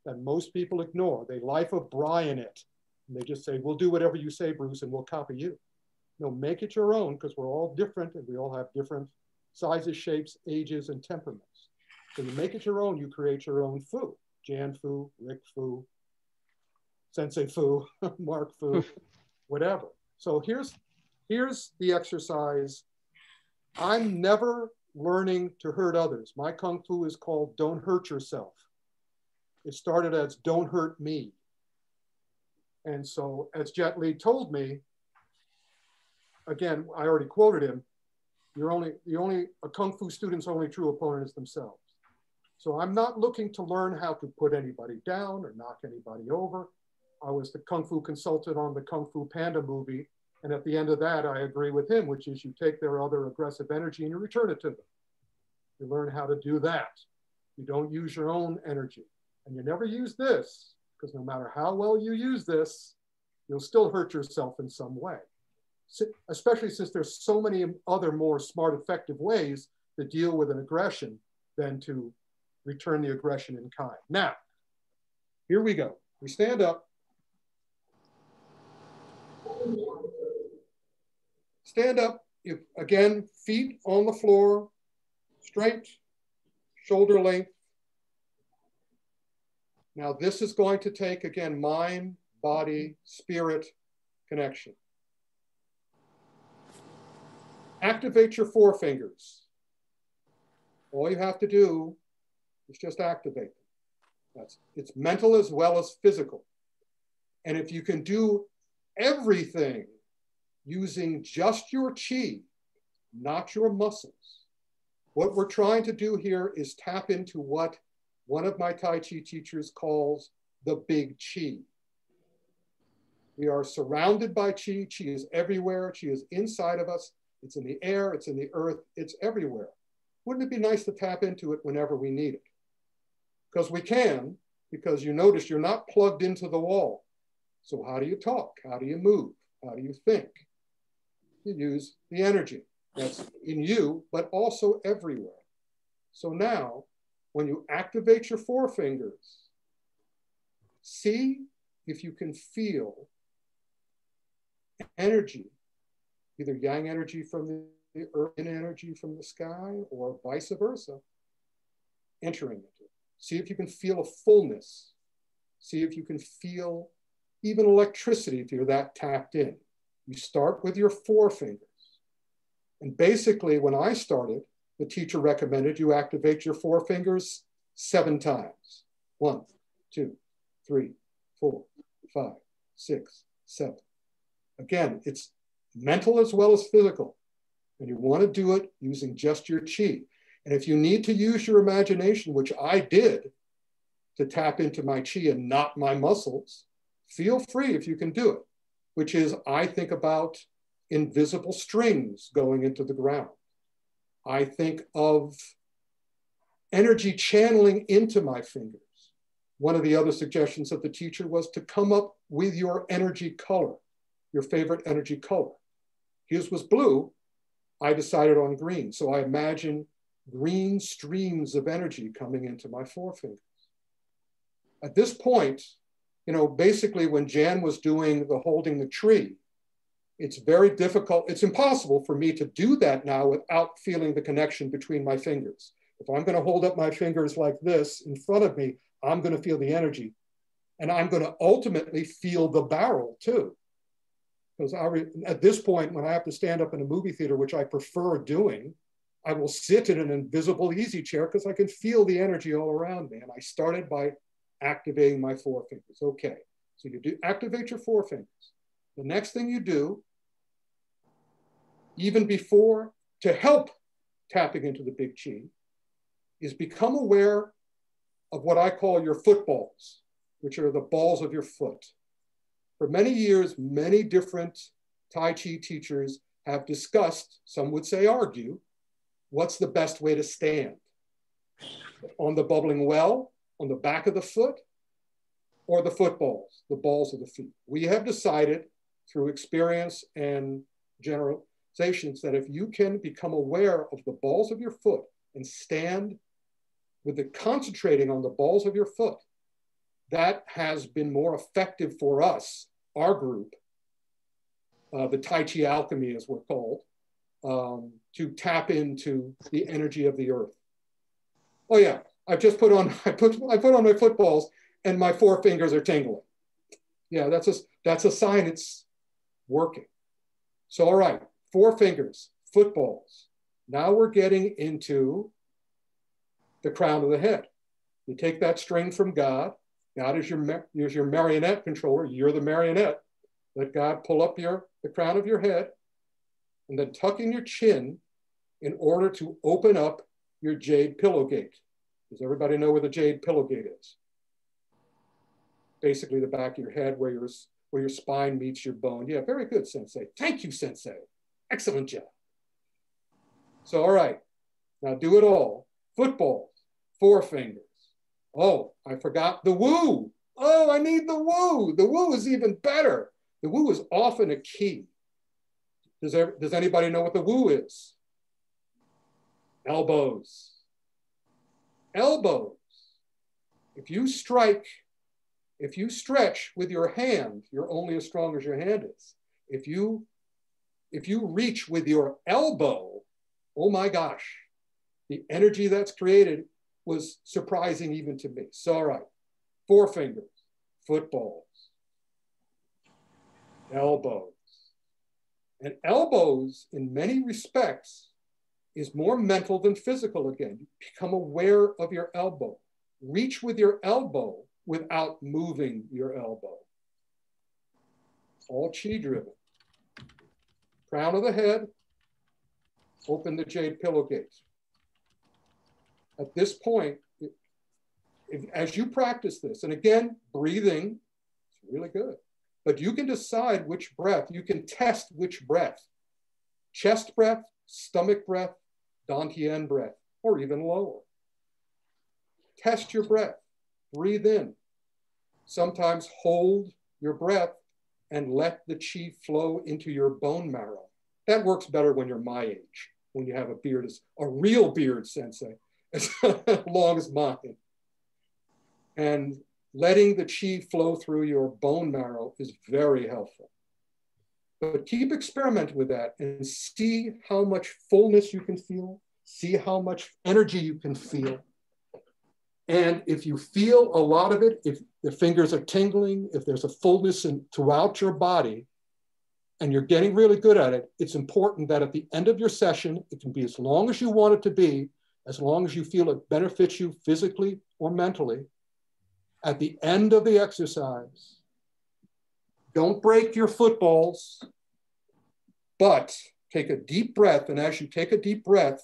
that most people ignore. They life of Brian it. And they just say, we'll do whatever you say, Bruce, and we'll copy you. No, make it your own, because we're all different and we all have different sizes, shapes, ages, and temperaments. So you make it your own, you create your own Fu. Jan Fu, Rick Fu, Sensei Fu, Mark Fu, whatever. So here's the exercise. I'm never learning to hurt others. My Kung Fu is called Don't Hurt Yourself. It started as Don't Hurt Me. And so as Jet Li told me, again, I already quoted him, a Kung Fu student's only true opponent is themselves. So I'm not looking to learn how to put anybody down or knock anybody over. I was the Kung Fu consultant on the Kung Fu Panda movie. And at the end of that, I agree with him, which is you take their other aggressive energy and you return it to them. You learn how to do that. You don't use your own energy. And you never use this, because no matter how well you use this, you'll still hurt yourself in some way. Especially since there's so many other more smart, effective ways to deal with an aggression than to return the aggression in kind. Now, here we go. We stand up. Stand up, again, feet on the floor, straight, shoulder length. Now this is going to take, again, mind, body, spirit connection. Activate your forefingers. All you have to do is just activate them. It's mental as well as physical. And if you can do everything using just your chi, not your muscles, what we're trying to do here is tap into what one of my Tai Chi teachers calls the big chi. We are surrounded by chi. Chi is everywhere. Chi is inside of us. It's in the air. It's in the earth. It's everywhere. Wouldn't it be nice to tap into it whenever we need it? Because we can, because you notice you're not plugged into the wall. So how do you talk? How do you move? How do you think? You use the energy that's in you, but also everywhere. So now, when you activate your forefingers, see if you can feel energy, either yang energy from the earth, yin energy from the sky, or vice versa, entering into it. See if you can feel a fullness. See if you can feel even electricity if you're that tapped in. You start with your forefingers. And basically, when I started, the teacher recommended you activate your forefingers 7 times. 1, 2, 3, 4, 5, 6, 7. Again, it's mental as well as physical. And you want to do it using just your chi. And if you need to use your imagination, which I did to tap into my chi and not my muscles, feel free if you can do it, which is I think about invisible strings going into the ground. I think of energy channeling into my fingers. One of the other suggestions of the teacher was to come up with your energy color, your favorite energy color. His was blue. I decided on green. So I imagine green streams of energy coming into my forefingers. At this point, you know, basically when Jan was doing the holding the tree, it's very difficult. It's impossible for me to do that now without feeling the connection between my fingers. If I'm going to hold up my fingers like this in front of me, I'm going to feel the energy. And I'm going to ultimately feel the barrel too. Because at this point, when I have to stand up in a movie theater, which I prefer doing, I will sit in an invisible easy chair because I can feel the energy all around me. And I started by activating my forefingers. Okay, so you do activate your forefingers. The next thing you do, even before, to help tapping into the big chi, is become aware of what I call your footballs, which are the balls of your foot. For many years, many different Tai Chi teachers have discussed, some would say argue, what's the best way to stand? On the bubbling well, on the back of the foot, or the footballs, the balls of the feet. We have decided through experience and generalizations that if you can become aware of the balls of your foot and stand with the concentrating on the balls of your foot, that has been more effective for us, our group, the Tai Chi alchemy as we're called, to tap into the energy of the earth. Oh yeah, I've just put on, I put on my footballs and my forefingers are tingling. Yeah, that's a sign it's working. So all right, forefingers, footballs. Now we're getting into the crown of the head. You take that string from God. God is your marionette controller. You're the marionette. Let God pull up the crown of your head and then tuck in your chin in order to open up your jade pillow gate. Does everybody know where the jade pillow gate is? Basically the back of your head where your spine meets your bone. Yeah, very good, Sensei. Thank you, Sensei. Excellent job. So, all right, now do it all. Footballs, forefingers. Oh, I forgot the woo. Oh, I need the woo. The woo is even better. The woo is often a key. Does anybody know what the woo is? Elbows. Elbows. If you stretch with your hand, you're only as strong as your hand is. If you reach with your elbow, oh my gosh, the energy that's created was surprising even to me. So, all right, forefingers, footballs, elbows. And elbows, in many respects, is more mental than physical again. You become aware of your elbow. Reach with your elbow without moving your elbow. All chi driven. Crown of the head, open the jade pillow gate. At this point, as you practice this, and again, breathing, it's really good, but you can decide which breath, you can test which breath. Chest breath, stomach breath, dantian breath, or even lower. Test your breath, breathe in. Sometimes hold your breath and let the chi flow into your bone marrow. That works better when you're my age, when you have a beard, a real beard, Sensei, as long as mine. And letting the chi flow through your bone marrow is very helpful. But keep experimenting with that and see how much fullness you can feel, see how much energy you can feel. And if you feel a lot of it, if the fingers are tingling, if there's a fullness throughout your body, and you're getting really good at it, it's important that at the end of your session, it can be as long as you want it to be, as long as you feel it benefits you physically or mentally. At the end of the exercise, don't break your footballs, but take a deep breath. And as you take a deep breath,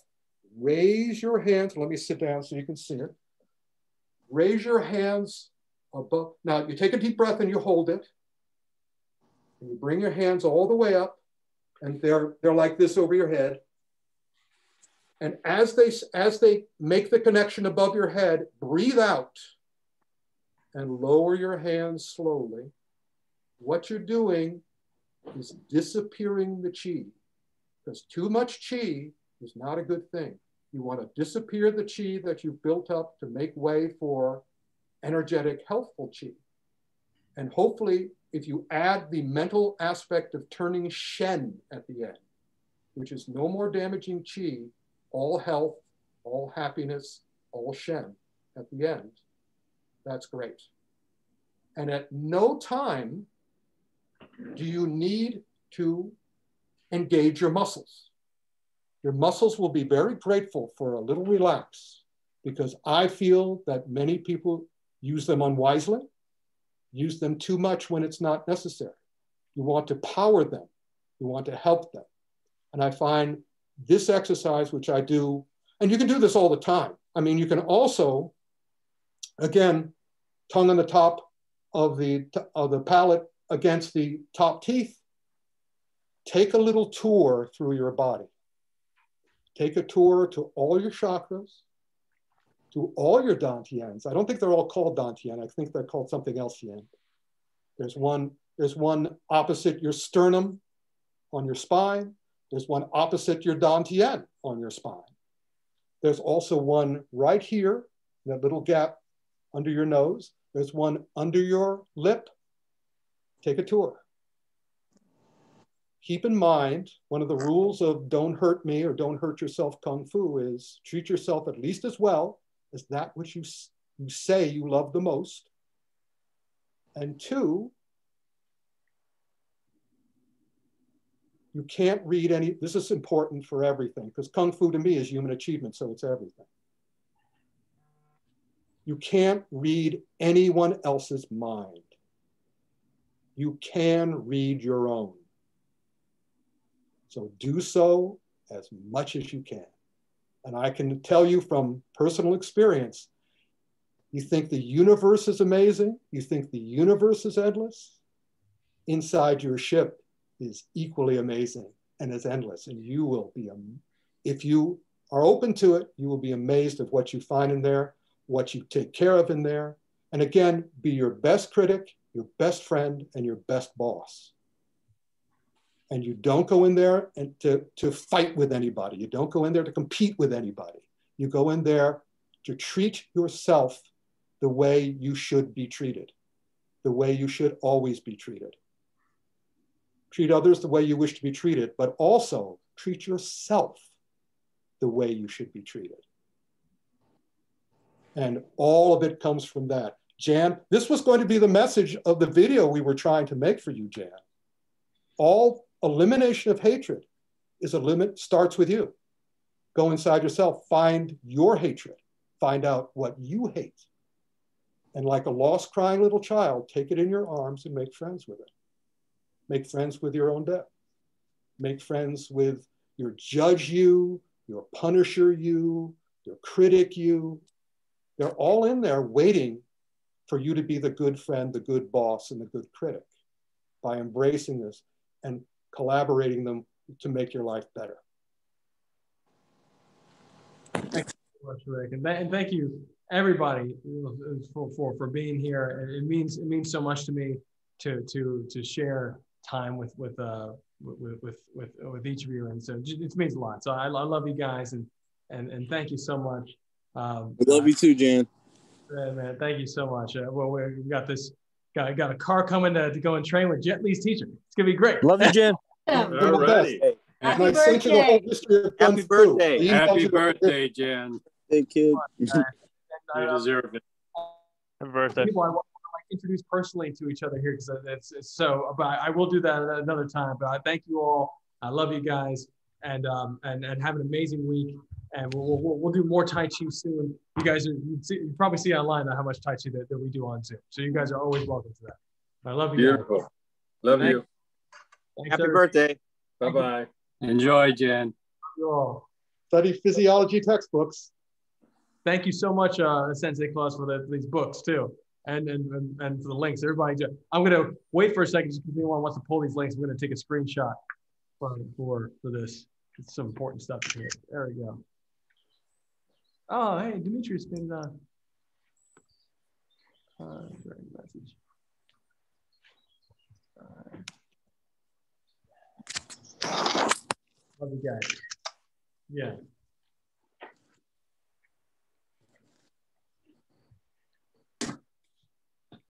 raise your hands. Let me sit down so you can see it. Raise your hands above. Now you take a deep breath and you hold it. And you bring your hands all the way up and they're like this over your head. And as they make the connection above your head, breathe out and lower your hands slowly. What you're doing is disappearing the chi, because too much chi is not a good thing. You want to disappear the chi that you've built up to make way for energetic, healthful chi. And hopefully, if you add the mental aspect of turning shen at the end, which is no more damaging chi, all health, all happiness, all shen at the end, that's great. And at no time do you need to engage your muscles. Your muscles will be very grateful for a little relax, because I feel that many people use them unwisely, use them too much when it's not necessary. You want to power them. You want to help them. And I find this exercise, which I do, and you can do this all the time. I mean, you can also, again, tongue on the top of the palate against the top teeth, take a little tour through your body. Take a tour to all your chakras, to all your dantians. I don't think they're all called dantian. I think they're called something else yen. There's one opposite your sternum on your spine. There's one opposite your dantian on your spine. There's also one right here, that little gap under your nose. There's one under your lip. Take a tour. Keep in mind, one of the rules of don't hurt me or don't hurt yourself Kung Fu is treat yourself at least as well as that which you say you love the most. And two, you can't read any, this is important for everything, because Kung Fu to me is human achievement, so it's everything. You can't read anyone else's mind. You can read your own. So do so as much as you can. And I can tell you from personal experience, you think the universe is amazing, you think the universe is endless, inside your ship is equally amazing and is endless. And you will be, if you are open to it, you will be amazed at what you find in there, what you take care of in there. And again, be your best critic, your best friend, and your best boss. And you don't go in there and to fight with anybody. You don't go in there to compete with anybody. You go in there to treat yourself the way you should be treated, the way you should always be treated. Treat others the way you wish to be treated, but also treat yourself the way you should be treated. And all of it comes from that. Jan, this was going to be the message of the video we were trying to make for you, Jan. All elimination of hatred is starts with you. Go inside yourself, find your hatred, find out what you hate. And like a lost crying little child, take it in your arms and make friends with it. Make friends with your own death. Make friends with your judge you, your punisher you, your critic you. They're all in there waiting for you to be the good friend, the good boss, and the good critic by embracing this and collaborating them to make your life better. Thanks so much, Rick, and thank you everybody for being here. It means so much to me to share time with each of you, and so it means a lot. So I love you guys, and thank you so much. We love you too, Jan. Man, thank you so much. Well, we've got this. Got a car coming to go and train with Jet Li's teacher. It's gonna be great. Love you, Jan. All righty. Happy birthday. Happy birthday. Happy birthday, Jan. Thank you. You deserve it. Happy birthday. People I want to introduce personally to each other here, because it's so. But I will do that at another time. But I thank you all. I love you guys, and have an amazing week. And we'll do more Tai Chi soon. You guys you probably see online how much Tai Chi that we do on Zoom. So you guys are always welcome to that. I love you. Beautiful. Guys. Love you. Thanks, Happy birthday. Bye-bye. Enjoy, Jan. Love you all. Study physiology textbooks. Thank you so much, Sensei Claus, for these books too, and for the links. Everybody, I'm gonna wait for a second just because anyone wants to pull these links. I'm gonna take a screenshot for this. It's some important stuff here. There we go. Oh, hey, Demetrius been on. Direct message. Love you guys. Yeah.